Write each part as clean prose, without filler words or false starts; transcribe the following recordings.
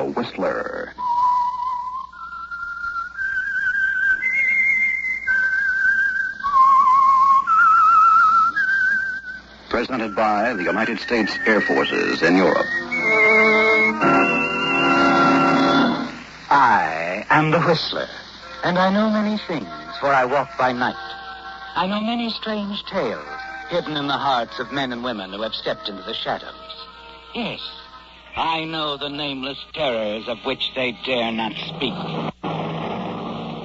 Whistler. Presented by the United States Air Forces in Europe. I am the Whistler, and I know many things, for I walk by night. I know many strange tales hidden in the hearts of men and women who have stepped into the shadows. Yes, I know the nameless terrors of which they dare not speak.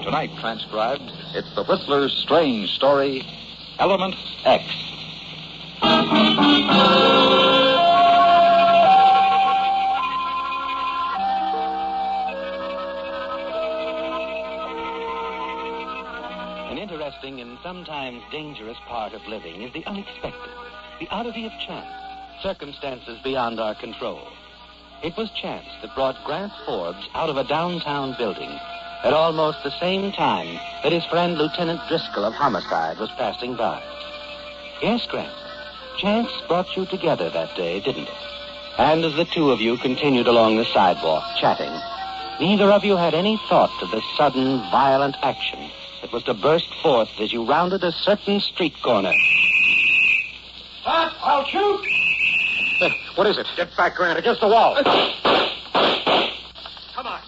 Tonight, transcribed, it's the Whistler's strange story, Element X. An interesting and sometimes dangerous part of living is the unexpected, the oddity of chance, circumstances beyond our control. It was chance that brought Grant Forbes out of a downtown building at almost the same time that his friend Lieutenant Driscoll of Homicide was passing by. Yes, Grant, chance brought you together that day, didn't it? And as the two of you continued along the sidewalk, chatting, neither of you had any thought of the sudden, violent action that was to burst forth as you rounded a certain street corner. Stop! I'll shoot! Hey, what is it? Get back, Grant, against the wall. Come on.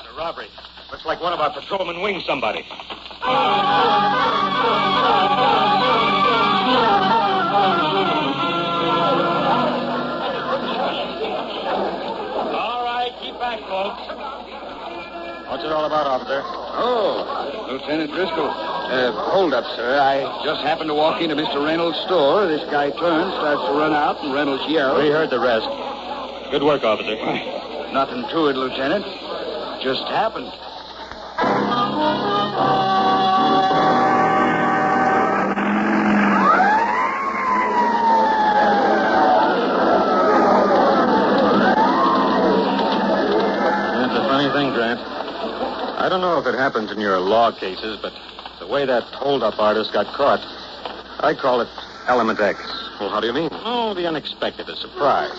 A robbery. Looks like one of our patrolmen winged somebody. All right, keep back, folks. What's it all about, officer? Oh, Lieutenant Driscoll. Hold up, sir. I just happened to walk into Mr. Reynolds' store. This guy turns, starts to run out, and Reynolds yells. We heard the rest. Good work, officer. Nothing to it, Lieutenant. Just happened. That's a funny thing, Grant. I don't know if it happens in your law cases, but the way that hold-up artist got caught, I call it Element X. Well, how do you mean? Oh, the unexpected, the surprise.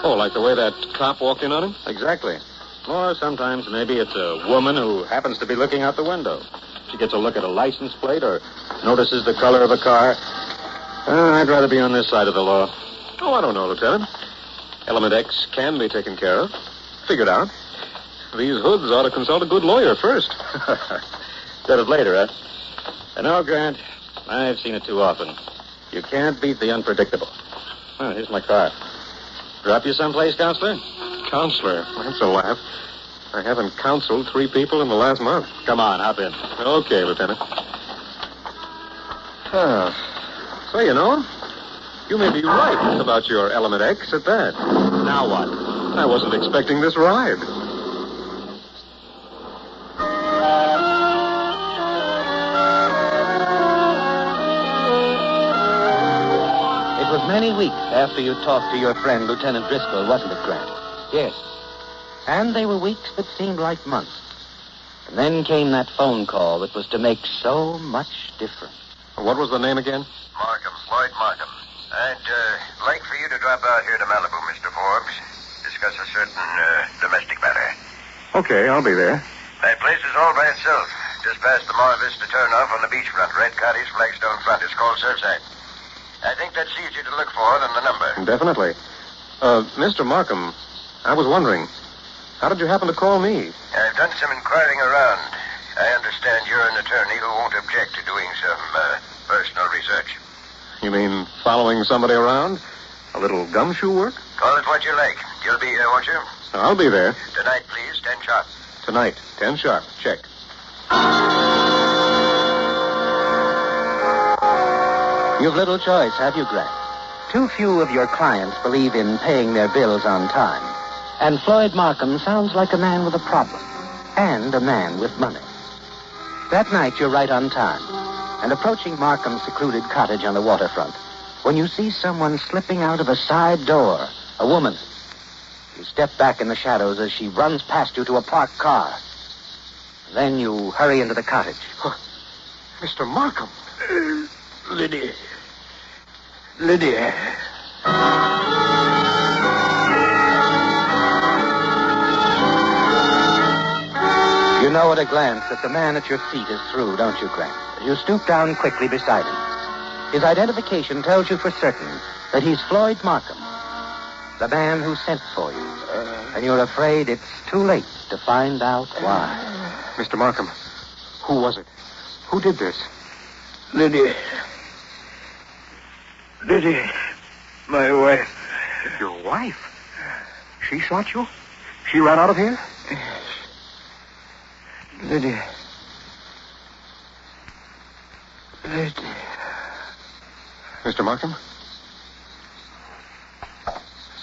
Oh, like the way that cop walked in on him? Exactly. Or sometimes maybe it's a woman who happens to be looking out the window. She gets a look at a license plate or notices the color of a car. I'd rather be on this side of the law. Oh, I don't know, Lieutenant. Element X can be taken care of. Figured out. These hoods ought to consult a good lawyer first. Said it later, huh? And now, Grant, I've seen it too often. You can't beat the unpredictable. Oh, here's my car. Drop you someplace, Counselor? Counselor? That's a laugh. I haven't counseled 3 people in the last month. Come on, hop in. Okay, Lieutenant. So, you know, you may be right about your Element X at that. Now what? I wasn't expecting this ride. It was many weeks after you talked to your friend, Lieutenant Driscoll, wasn't it, Grant? Yes. And they were weeks that seemed like months. And then came that phone call that was to make so much difference. What was the name again? Markham, Floyd Markham. I'd like for you to drop out here to Malibu, Mr. Forbes. Discuss a certain domestic matter. Okay, I'll be there. That place is all by itself. Just past the Mar Vista turnoff on the beachfront. Red Cottage, Flagstone front. It's called Surfside. I think that's easier to look for than the number. Definitely. Mr. Markham, I was wondering, how did you happen to call me? I've done some inquiring around. I understand you're an attorney who won't object to doing some personal research. You mean following somebody around? A little gumshoe work? Call it what you like. You'll be here, won't you? I'll be there. Tonight, please, 10 sharp. Tonight, 10 sharp. Check. You've little choice, have you, Grant? Too few of your clients believe in paying their bills on time. And Floyd Markham sounds like a man with a problem. And a man with money. That night, you're right on time. And approaching Markham's secluded cottage on the waterfront, when you see someone slipping out of a side door, a woman, you step back in the shadows as she runs past you to a parked car. Then you hurry into the cottage. Oh, Mr. Markham. Lydia. know at a glance that the man at your feet is through, don't you, Grant? You stoop down quickly beside him. His identification tells you for certain that he's Floyd Markham, the man who sent for you. And you're afraid it's too late to find out why. Mr. Markham, who was it? Who did this? Lydia. Lydia, my wife. Your wife? She shot you? She ran out of here? Yes. Lydia. Lydia. Mr. Markham?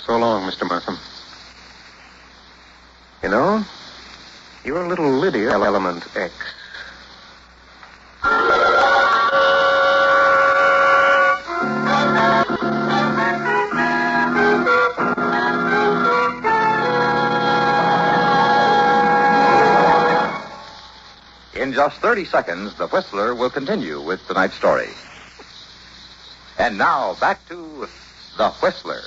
So long, Mr. Markham. You know, you're a little Lydia element X. In just 30 seconds, The Whistler will continue with tonight's story. And now, back to The Whistler.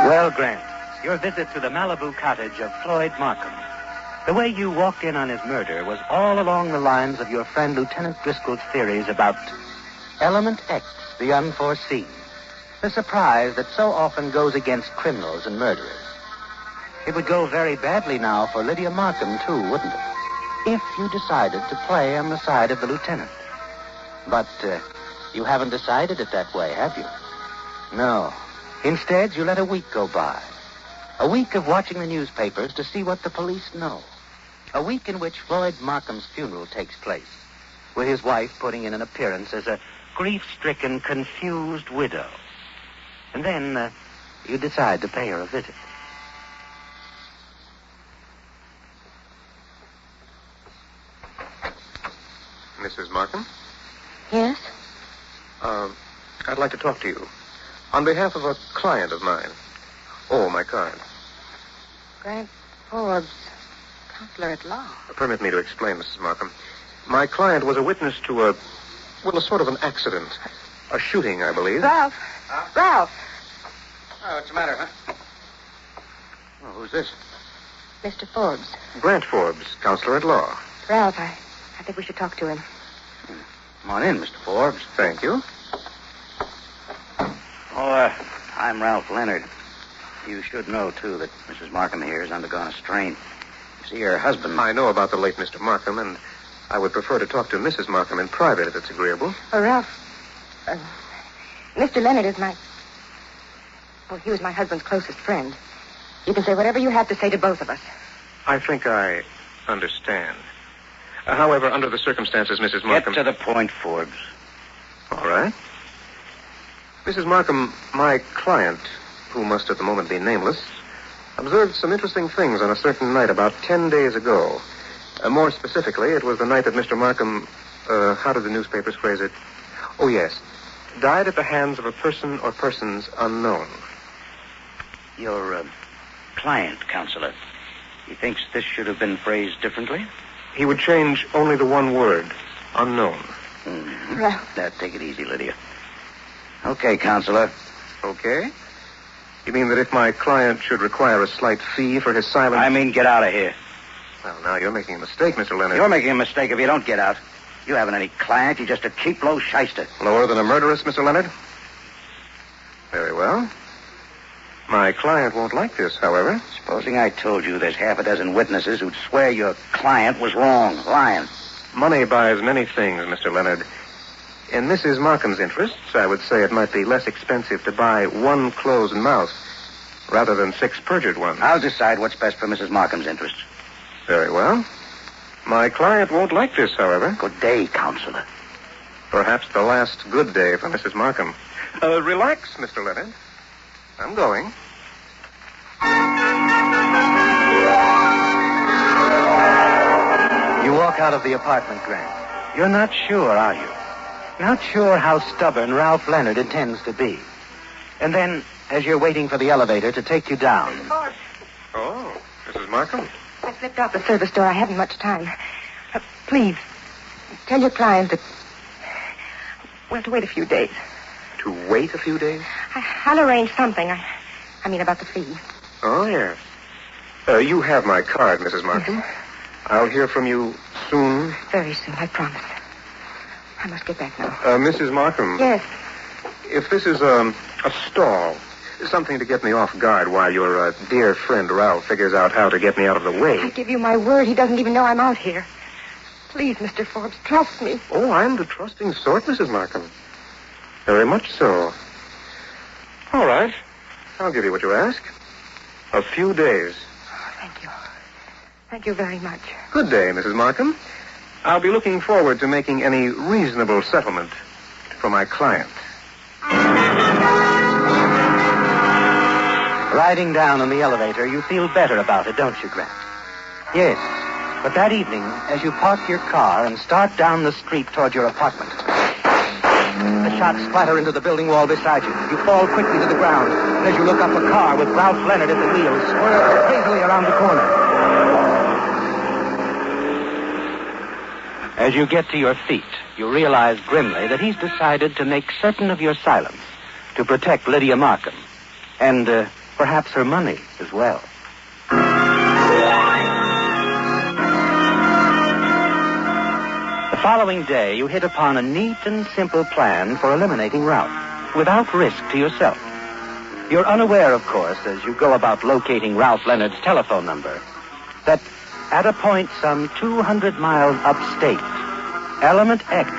Well, Grant, your visit to the Malibu cottage of Floyd Markham. The way you walked in on his murder was all along the lines of your friend Lieutenant Driscoll's theories about Element X, the unforeseen. The surprise that so often goes against criminals and murderers. It would go very badly now for Lydia Markham, too, wouldn't it? If you decided to play on the side of the lieutenant. But you haven't decided it that way, have you? No. Instead, you let a week go by. A week of watching the newspapers to see what the police know. A week in which Floyd Markham's funeral takes place, with his wife putting in an appearance as a grief-stricken, confused widow. And then you decide to pay her a visit. Mrs. Markham? Yes? I'd like to talk to you. On behalf of a client of mine. Oh, my card. Grant Forbes, counselor at law. Permit me to explain, Mrs. Markham. My client was a witness to a sort of an accident. A shooting, I believe. Ralph. Huh? Ralph. Oh, what's the matter, huh? Oh, who's this? Mr. Forbes. Grant Forbes, counselor at law. Ralph, I think we should talk to him. Come on in, Mr. Forbes. Thank you. Oh, I'm Ralph Leonard. You should know, too, that Mrs. Markham here has undergone a strain. You see, her husband... I know about the late Mr. Markham, and I would prefer to talk to Mrs. Markham in private if it's agreeable. Oh, Ralph. Mr. Leonard is my... Well, he was my husband's closest friend. You can say whatever you have to say to both of us. I think I understand. However, under the circumstances, Mrs. Markham... Get to the point, Forbes. All right. Mrs. Markham, my client, who must at the moment be nameless, observed some interesting things on a certain night about 10 days ago. More specifically, it was the night that Mr. Markham, how did the newspapers phrase it? Oh, yes. Died at the hands of a person or persons unknown. Your client, counselor, he thinks this should have been phrased differently? He would change only the one word, unknown. Mm-hmm. Ralph. Now, take it easy, Lydia. Okay, counselor. Okay. You mean that if my client should require a slight fee for his silence... I mean, get out of here. Well, now, you're making a mistake, Mr. Leonard. You're making a mistake if you don't get out. You haven't any client. You're just a cheap, low shyster. Lower than a murderess, Mr. Leonard? Very well. My client won't like this, however. Supposing I told you there's half a dozen witnesses who'd swear your client was wrong, lying. Money buys many things, Mr. Leonard. In Mrs. Markham's interests, I would say it might be less expensive to buy one closed mouth rather than 6 perjured ones. I'll decide what's best for Mrs. Markham's interests. Very well. My client won't like this, however. Good day, counselor. Perhaps the last good day for Mrs. Markham. Relax, Mr. Leonard. I'm going. You walk out of the apartment, Grant. You're not sure, are you? Not sure how stubborn Ralph Leonard intends to be. And then, as you're waiting for the elevator to take you down... Oh, Mrs. Markham. I slipped off the service door. I haven't much time. Please, tell your client that... Well, to wait a few days. To wait a few days? I'll arrange something. I mean about the fee. Oh, yes. You have my card, Mrs. Markham. Yes. I'll hear from you soon. Very soon, I promise. I must get back now. Mrs. Markham. Yes. If this is a stall, something to get me off guard while your dear friend Ralph figures out how to get me out of the way. I give you my word, he doesn't even know I'm out here. Please, Mr. Forbes, trust me. Oh, I'm the trusting sort, Mrs. Markham. Very much so. All right. I'll give you what you ask. A few days. Oh, thank you. Thank you very much. Good day, Mrs. Markham. I'll be looking forward to making any reasonable settlement for my client. Riding down in the elevator, you feel better about it, don't you, Grant? Yes. But that evening, as you park your car and start down the street toward your apartment, the shots splatter into the building wall beside you. You fall quickly to the ground. And as you look up, a car with Ralph Leonard at the wheel swerves crazily around the corner. As you get to your feet, you realize grimly that he's decided to make certain of your silence to protect Lydia Markham. And perhaps her money as well. The following day, you hit upon a neat and simple plan for eliminating Ralph, without risk to yourself. You're unaware, of course, as you go about locating Ralph Leonard's telephone number, that at a point some 200 miles upstate, Element X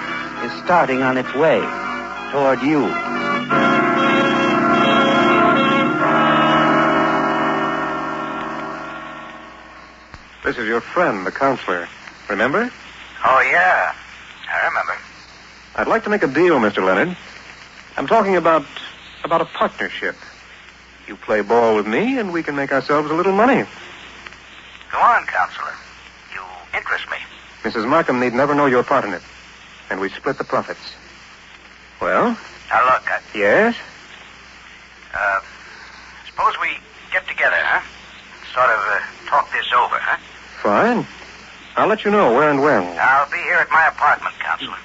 is starting on its way toward you. This is your friend, the counselor. Remember? Oh, yeah. I remember. I'd like to make a deal, Mr. Leonard. I'm talking about a partnership. You play ball with me, and we can make ourselves a little money. Go on, counselor. You interest me. Mrs. Markham need never know your part in it. And we split the profits. Well? Now, look, Yes? suppose we get together, huh? Sort of talk this over, huh? Fine. I'll let you know where and when. I'll be here at my apartment, counselor.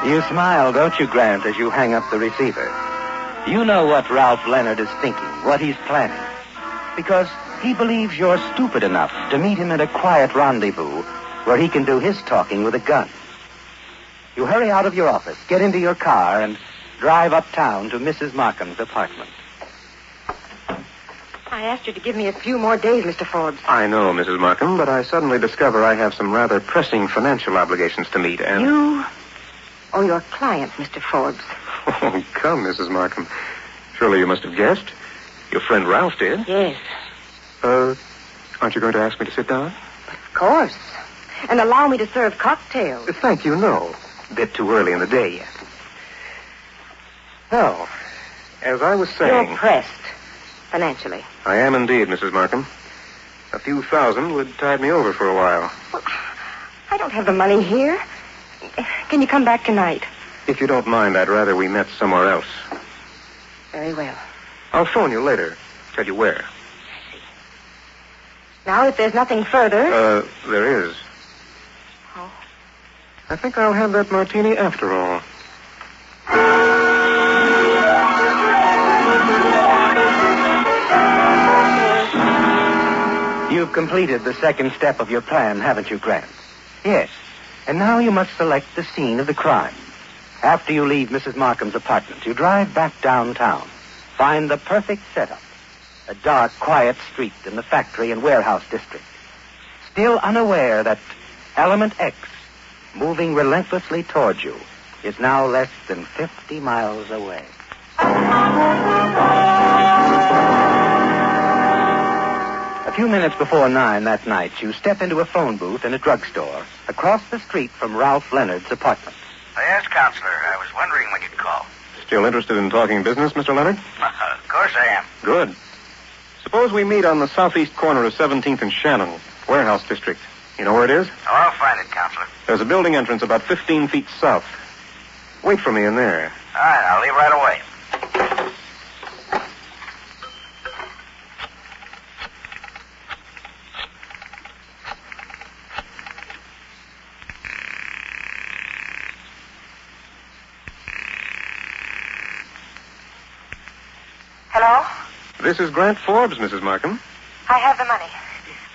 You smile, don't you, Grant, as you hang up the receiver? You know what Ralph Leonard is thinking, what he's planning. Because he believes you're stupid enough to meet him at a quiet rendezvous where he can do his talking with a gun. You hurry out of your office, get into your car, and drive uptown to Mrs. Markham's apartment. I asked you to give me a few more days, Mr. Forbes. I know, Mrs. Markham, but I suddenly discover I have some rather pressing financial obligations to meet, and... You owe your client, Mr. Forbes. Oh, come, Mrs. Markham. Surely you must have guessed. Your friend Ralph did. Yes. Aren't you going to ask me to sit down? Of course. And allow me to serve cocktails. Thank you, no. A bit too early in the day yet. Now, as I was saying... You're pressed, financially. I am indeed, Mrs. Markham. A few thousand would tide me over for a while. Well, I don't have the money here. Can you come back tonight? If you don't mind, I'd rather we met somewhere else. Very well. I'll phone you later. Tell you where. Now, if there's nothing further... There is. Oh. I think I'll have that martini after all. You've completed the second step of your plan, haven't you, Grant? Yes. And now you must select the scene of the crime. After you leave Mrs. Markham's apartment, you drive back downtown. Find the perfect setup. A dark, quiet street in the factory and warehouse district. Still unaware that Element X, moving relentlessly toward you, is now less than 50 miles away. A few minutes before 9 that night, you step into a phone booth in a drugstore across the street from Ralph Leonard's apartment. Yes, counselor. I was wondering when you'd call. Still interested in talking business, Mr. Leonard? Of course I am. Good. Suppose we meet on the southeast corner of 17th and Shannon, warehouse district. You know where it is? Oh, I'll find it, counselor. There's a building entrance about 15 feet south. Wait for me in there. All right, I'll leave right away. Hello? This is Grant Forbes, Mrs. Markham. I have the money.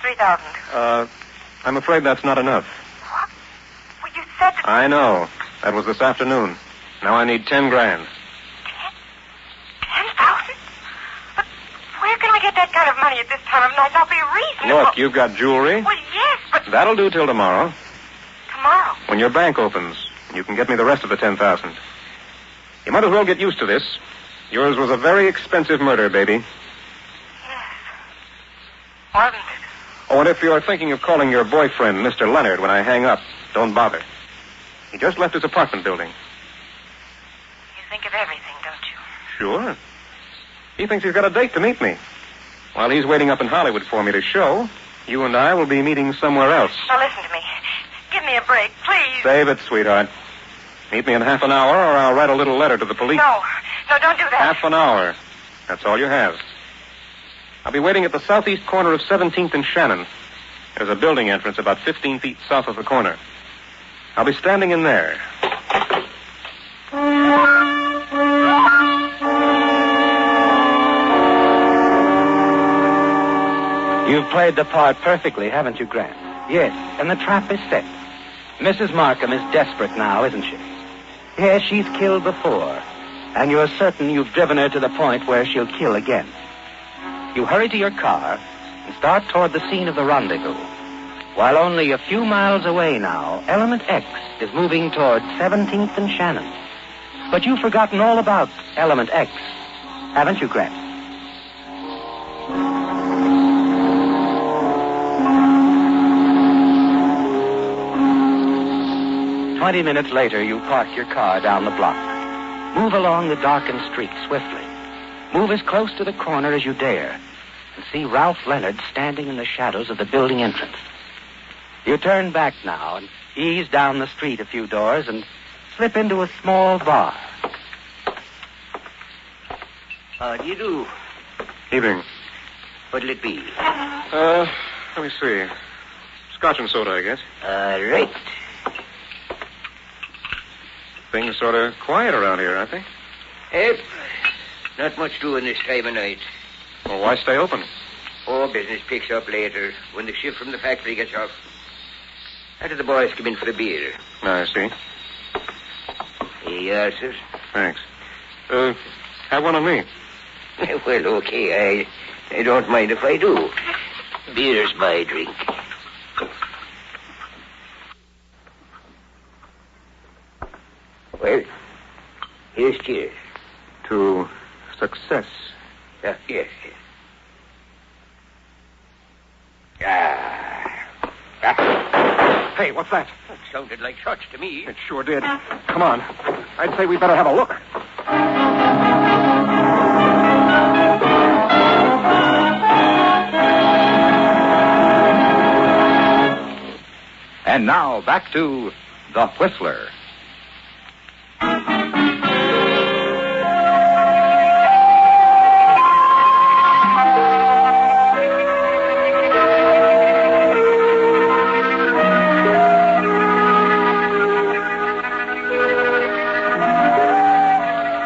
3,000. I'm afraid that's not enough. What? Well, you said that... I know. That was this afternoon. Now I need 10 grand. 10,000? But where can I get that kind of money at this time of night? I'll be reasonable. Look, you've got jewelry. Well, yes, but... That'll do till tomorrow. Tomorrow? When your bank opens, you can get me the rest of the 10,000. You might as well get used to this. Yours was a very expensive murder, baby. Yes. Wasn't it? Oh, and if you're thinking of calling your boyfriend, Mr. Leonard, when I hang up, don't bother. He just left his apartment building. You think of everything, don't you? Sure. He thinks he's got a date to meet me. While he's waiting up in Hollywood for me to show, you and I will be meeting somewhere else. Now, listen to me. Give me a break, please. Save it, sweetheart. Meet me in half an hour, or I'll write a little letter to the police. No, don't do that. Half an hour. That's all you have. I'll be waiting at the southeast corner of 17th and Shannon. There's a building entrance about 15 feet south of the corner. I'll be standing in there. You've played the part perfectly, haven't you, Grant? Yes, and the trap is set. Mrs. Markham is desperate now, isn't she? Yes, she's killed before, and you're certain you've driven her to the point where she'll kill again. You hurry to your car and start toward the scene of the rendezvous. While only a few miles away now, Element X is moving toward 17th and Shannon. But you've forgotten all about Element X, haven't you, Grant? "20 minutes later, you park your car down the block. Move along the darkened street swiftly. Move as close to the corner as you dare, and see Ralph Leonard standing in the shadows of the building entrance. You turn back now and ease down the street a few doors and slip into a small bar. How do you do? Evening. What'll it be? Let me see. Scotch and soda, I guess. Right. Things sort of quiet around here, aren't they? Not much doing this time of night. Well, why stay open? Oh, business picks up later, when the shift from the factory gets off. After the boys come in for a beer. I see. Here you are, sir. Thanks. Have one on me. Well, okay. I don't mind if I do. Beer's my drink. Well, here's cheers. To success. Yes. Hey, what's that? It sounded like shots to me. It sure did. Come on. I'd say we better have a look. And now, back to The Whistler.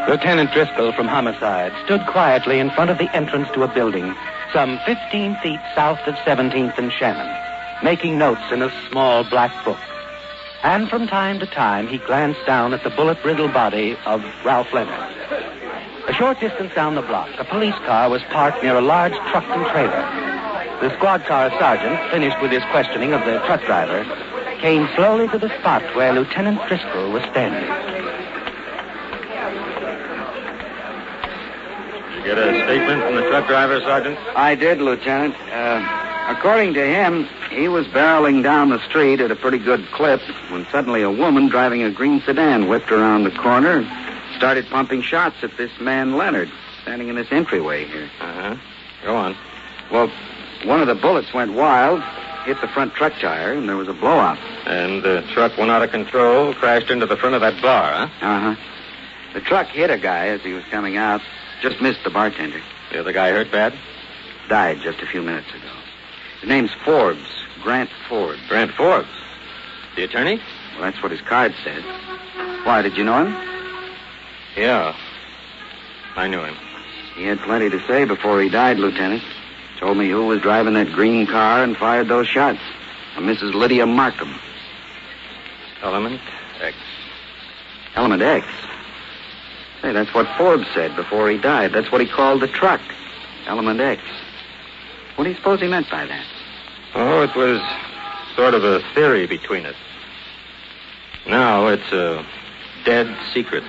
Lieutenant Driscoll from Homicide stood quietly in front of the entrance to a building some 15 feet south of 17th and Shannon, making notes in a small black book. And from time to time, he glanced down at the bullet-riddled body of Ralph Leonard. A short distance down the block, a police car was parked near a large truck and trailer. The squad car sergeant, finished with his questioning of the truck driver, came slowly to the spot where Lieutenant Driscoll was standing. Get a statement from the truck driver, Sergeant? I did, Lieutenant. According to him, he was barreling down the street at a pretty good clip when suddenly a woman driving a green sedan whipped around the corner and started pumping shots at this man, Leonard, standing in this entryway here. Uh-huh. Go on. Well, one of the bullets went wild, hit the front truck tire, and there was a blowout. And the truck went out of control, crashed into the front of that bar, huh? Uh-huh. The truck hit a guy as he was coming out. Just missed the bartender. The other guy hurt bad? Died just a few minutes ago. His name's Forbes. Grant Forbes. Grant Forbes? The attorney? Well, that's what his card said. Why, did you know him? Yeah. I knew him. He had plenty to say before he died, Lieutenant. Told me who was driving that green car and fired those shots. A Mrs. Lydia Markham. Element X. Element X? Say, that's what Forbes said before he died. That's what he called the truck. Element X. What do you suppose he meant by that? Oh, it was sort of a theory between us. Now it's a dead secret.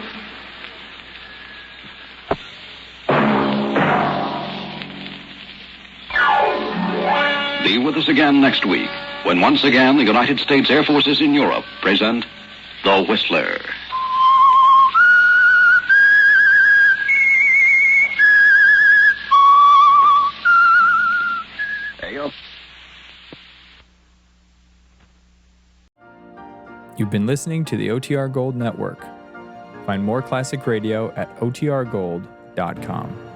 Be with us again next week, when once again the United States Air Forces in Europe present The Whistler. You've been listening to the OTR Gold Network. Find more classic radio at otrgold.com.